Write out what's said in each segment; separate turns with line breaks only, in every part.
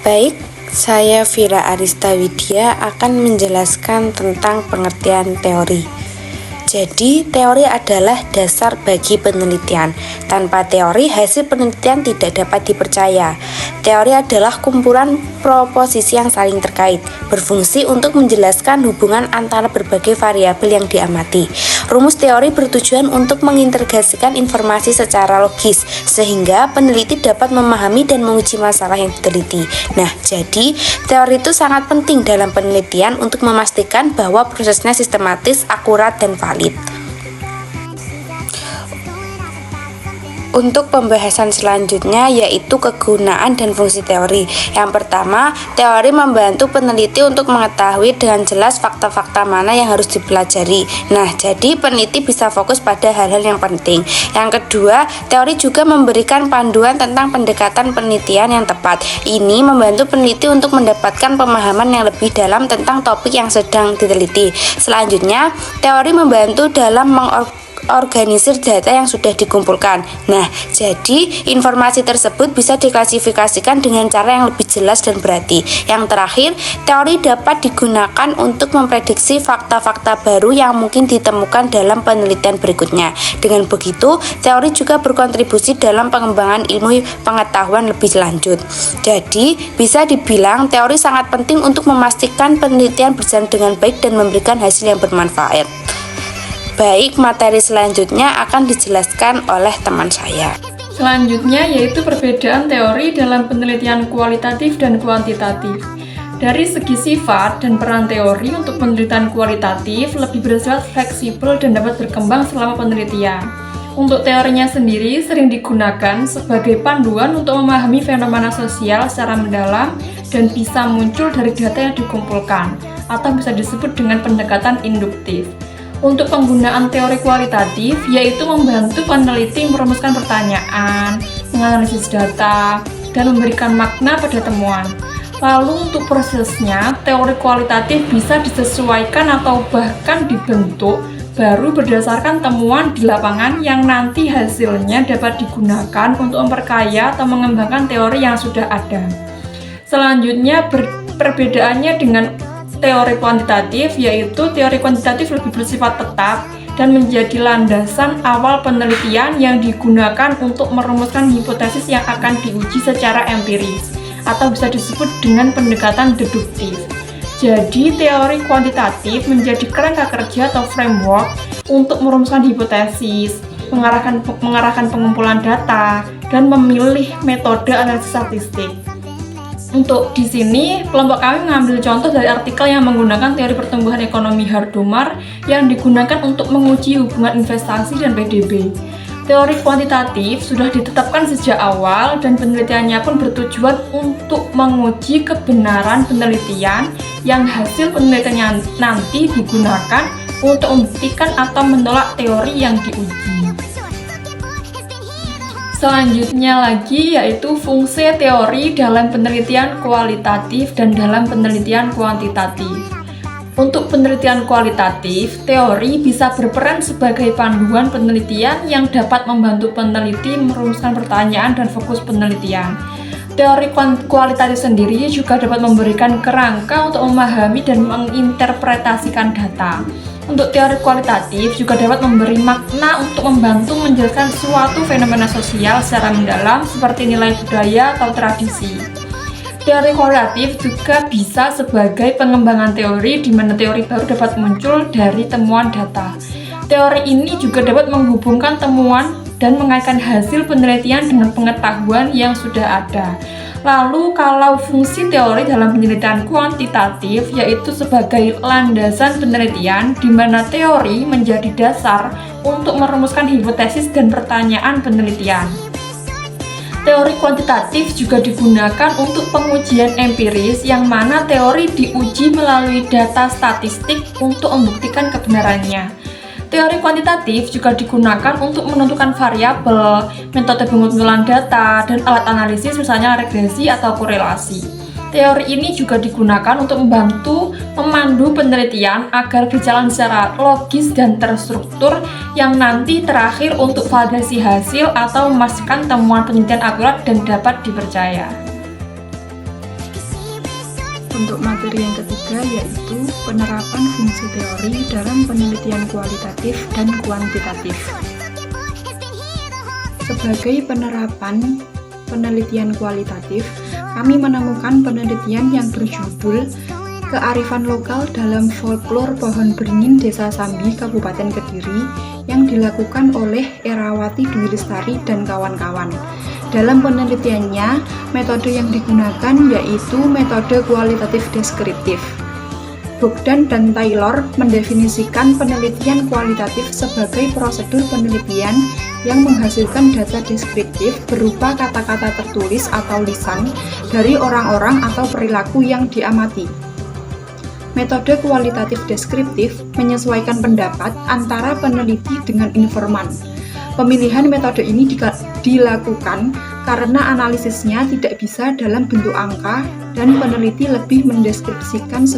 Baik, saya Vira Arista Widya akan menjelaskan tentang pengertian teori. Jadi, teori adalah dasar bagi penelitian. Tanpa teori, hasil penelitian tidak dapat dipercaya. Teori adalah kumpulan proposisi yang saling terkait, berfungsi untuk menjelaskan hubungan antara berbagai variabel yang diamati. Rumus teori bertujuan untuk mengintegrasikan informasi secara logis, sehingga peneliti dapat memahami dan menguji masalah yang diteliti. Nah, jadi teori itu sangat penting dalam penelitian untuk memastikan bahwa prosesnya sistematis, akurat, dan valid. Untuk pembahasan selanjutnya yaitu kegunaan dan fungsi teori. Yang pertama, teori membantu peneliti untuk mengetahui dengan jelas fakta-fakta mana yang harus dipelajari. Nah, jadi peneliti bisa fokus pada hal-hal yang penting. Yang kedua, teori juga memberikan panduan tentang pendekatan penelitian yang tepat. Ini membantu peneliti untuk mendapatkan pemahaman yang lebih dalam tentang topik yang sedang diteliti. Selanjutnya, teori membantu dalam organisir data yang sudah dikumpulkan. Nah, jadi informasi tersebut bisa diklasifikasikan dengan cara yang lebih jelas dan berarti. Yang terakhir, teori dapat digunakan untuk memprediksi fakta-fakta baru yang mungkin ditemukan dalam penelitian berikutnya. Dengan begitu, teori juga berkontribusi dalam pengembangan ilmu pengetahuan lebih lanjut. Jadi, bisa dibilang teori sangat penting untuk memastikan penelitian berjalan dengan baik dan memberikan hasil yang bermanfaat. Baik, materi selanjutnya akan dijelaskan oleh teman saya.
Selanjutnya yaitu perbedaan teori dalam penelitian kualitatif dan kuantitatif. Dari segi sifat dan peran teori untuk penelitian kualitatif lebih bersifat fleksibel dan dapat berkembang selama penelitian. Untuk teorinya sendiri sering digunakan sebagai panduan untuk memahami fenomena sosial secara mendalam dan bisa muncul dari data yang dikumpulkan, atau bisa disebut dengan pendekatan induktif. Untuk penggunaan teori kualitatif, yaitu membantu peneliti merumuskan pertanyaan, menganalisis data, dan memberikan makna pada temuan. Lalu untuk prosesnya, teori kualitatif bisa disesuaikan atau bahkan dibentuk baru berdasarkan temuan di lapangan yang nanti hasilnya dapat digunakan untuk memperkaya atau mengembangkan teori yang sudah ada. Selanjutnya, perbedaannya dengan teori kuantitatif, yaitu teori kuantitatif lebih bersifat tetap dan menjadi landasan awal penelitian yang digunakan untuk merumuskan hipotesis yang akan diuji secara empiris atau bisa disebut dengan pendekatan deduktif. Jadi teori kuantitatif menjadi kerangka kerja atau framework untuk merumuskan hipotesis, mengarahkan pengumpulan data, dan memilih metode analisis statistik. Untuk di sini, kelompok kami mengambil contoh dari artikel yang menggunakan teori pertumbuhan ekonomi Hardomar yang digunakan untuk menguji hubungan investasi dan PDB. Teori kuantitatif sudah ditetapkan sejak awal dan penelitiannya pun bertujuan untuk menguji kebenaran penelitian yang hasil penelitiannya nanti digunakan untuk membuktikan atau menolak teori yang diuji. Selanjutnya lagi yaitu fungsi teori dalam penelitian kualitatif dan dalam penelitian kuantitatif. Untuk penelitian kualitatif, teori bisa berperan sebagai panduan penelitian yang dapat membantu peneliti merumuskan pertanyaan dan fokus penelitian. Teori kualitatif sendiri juga dapat memberikan kerangka untuk memahami dan menginterpretasikan data. Untuk teori kualitatif juga dapat memberi makna untuk membantu menjelaskan suatu fenomena sosial secara mendalam seperti nilai budaya atau tradisi. Teori kualitatif juga bisa sebagai pengembangan teori di mana teori baru dapat muncul dari temuan data. Teori ini juga dapat menghubungkan temuan dan mengaitkan hasil penelitian dengan pengetahuan yang sudah ada. Lalu kalau fungsi teori dalam penelitian kuantitatif yaitu sebagai landasan penelitian di mana teori menjadi dasar untuk merumuskan hipotesis dan pertanyaan penelitian. Teori kuantitatif juga digunakan untuk pengujian empiris yang mana teori diuji melalui data statistik untuk membuktikan kebenarannya. Teori kuantitatif juga digunakan untuk menentukan variabel, metode pengumpulan data, dan alat analisis misalnya regresi atau korelasi. Teori ini juga digunakan untuk membantu memandu penelitian agar berjalan secara logis dan terstruktur yang nanti terakhir untuk validasi hasil atau memastikan temuan penelitian akurat dan dapat dipercaya. Untuk materi yang ketiga yaitu penerapan fungsi teori dalam penelitian kualitatif dan kuantitatif. Sebagai penerapan penelitian kualitatif, kami menemukan penelitian yang berjudul Kearifan Lokal dalam Folklor Pohon Beringin Desa Sambi, Kabupaten Kediri yang dilakukan oleh Erawati Dwi Lestari dan kawan-kawan. Dalam penelitiannya, metode yang digunakan yaitu metode kualitatif deskriptif. Bogdan dan Taylor mendefinisikan penelitian kualitatif sebagai prosedur penelitian yang menghasilkan data deskriptif berupa kata-kata tertulis atau lisan dari orang-orang atau perilaku yang diamati. Metode kualitatif deskriptif menyesuaikan pendapat antara peneliti dengan informan. Pemilihan metode ini dilakukan karena analisisnya tidak bisa dalam bentuk angka dan peneliti lebih mendeskripsikan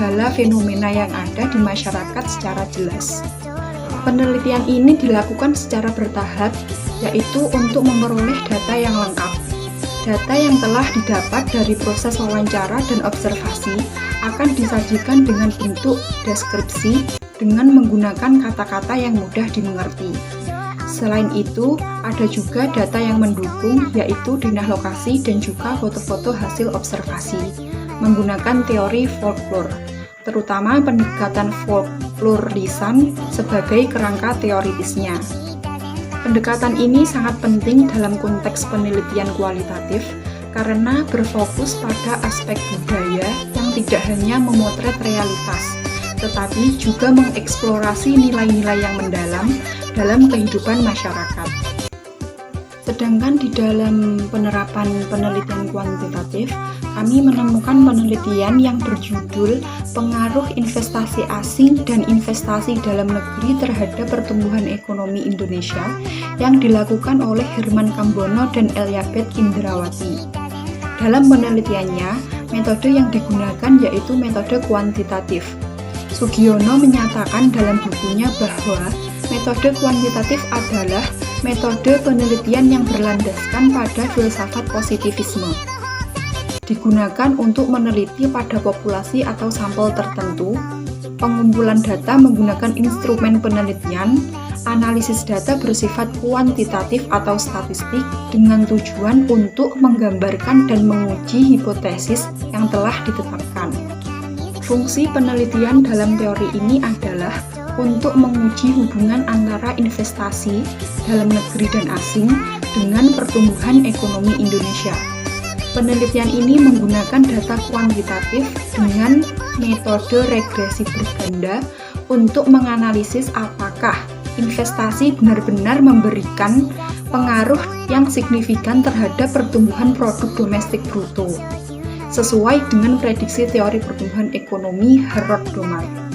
segala fenomena yang ada di masyarakat secara jelas. Penelitian ini dilakukan secara bertahap, yaitu untuk memperoleh data yang lengkap. Data yang telah didapat dari proses wawancara dan observasi akan disajikan dengan bentuk deskripsi dengan menggunakan kata-kata yang mudah dimengerti. Selain itu, ada juga data yang mendukung, yaitu denah lokasi dan juga foto-foto hasil observasi menggunakan teori folklore, terutama pendekatan folklore lisan sebagai kerangka teoritisnya. Pendekatan ini sangat penting dalam konteks penelitian kualitatif karena berfokus pada aspek budaya yang tidak hanya memotret realitas, tetapi juga mengeksplorasi nilai-nilai yang mendalam dalam kehidupan masyarakat. Sedangkan di dalam penerapan penelitian kuantitatif, kami menemukan penelitian yang berjudul Pengaruh Investasi Asing dan Investasi Dalam Negeri Terhadap Pertumbuhan Ekonomi Indonesia yang dilakukan oleh Herman Kambono dan Elizabeth Indrawati. Dalam penelitiannya, metode yang digunakan yaitu metode kuantitatif. Sugiono menyatakan dalam bukunya bahwa metode kuantitatif adalah metode penelitian yang berlandaskan pada filsafat positivisme. Digunakan untuk meneliti pada populasi atau sampel tertentu, pengumpulan data menggunakan instrumen penelitian, analisis data bersifat kuantitatif atau statistik dengan tujuan untuk menggambarkan dan menguji hipotesis yang telah ditetapkan. Fungsi penelitian dalam teori ini adalah untuk menguji hubungan antara investasi dalam negeri dan asing dengan pertumbuhan ekonomi Indonesia. Penelitian ini menggunakan data kuantitatif dengan metode regresi berganda untuk menganalisis apakah investasi benar-benar memberikan pengaruh yang signifikan terhadap pertumbuhan produk domestik bruto, sesuai dengan prediksi teori pertumbuhan ekonomi Harold Domar.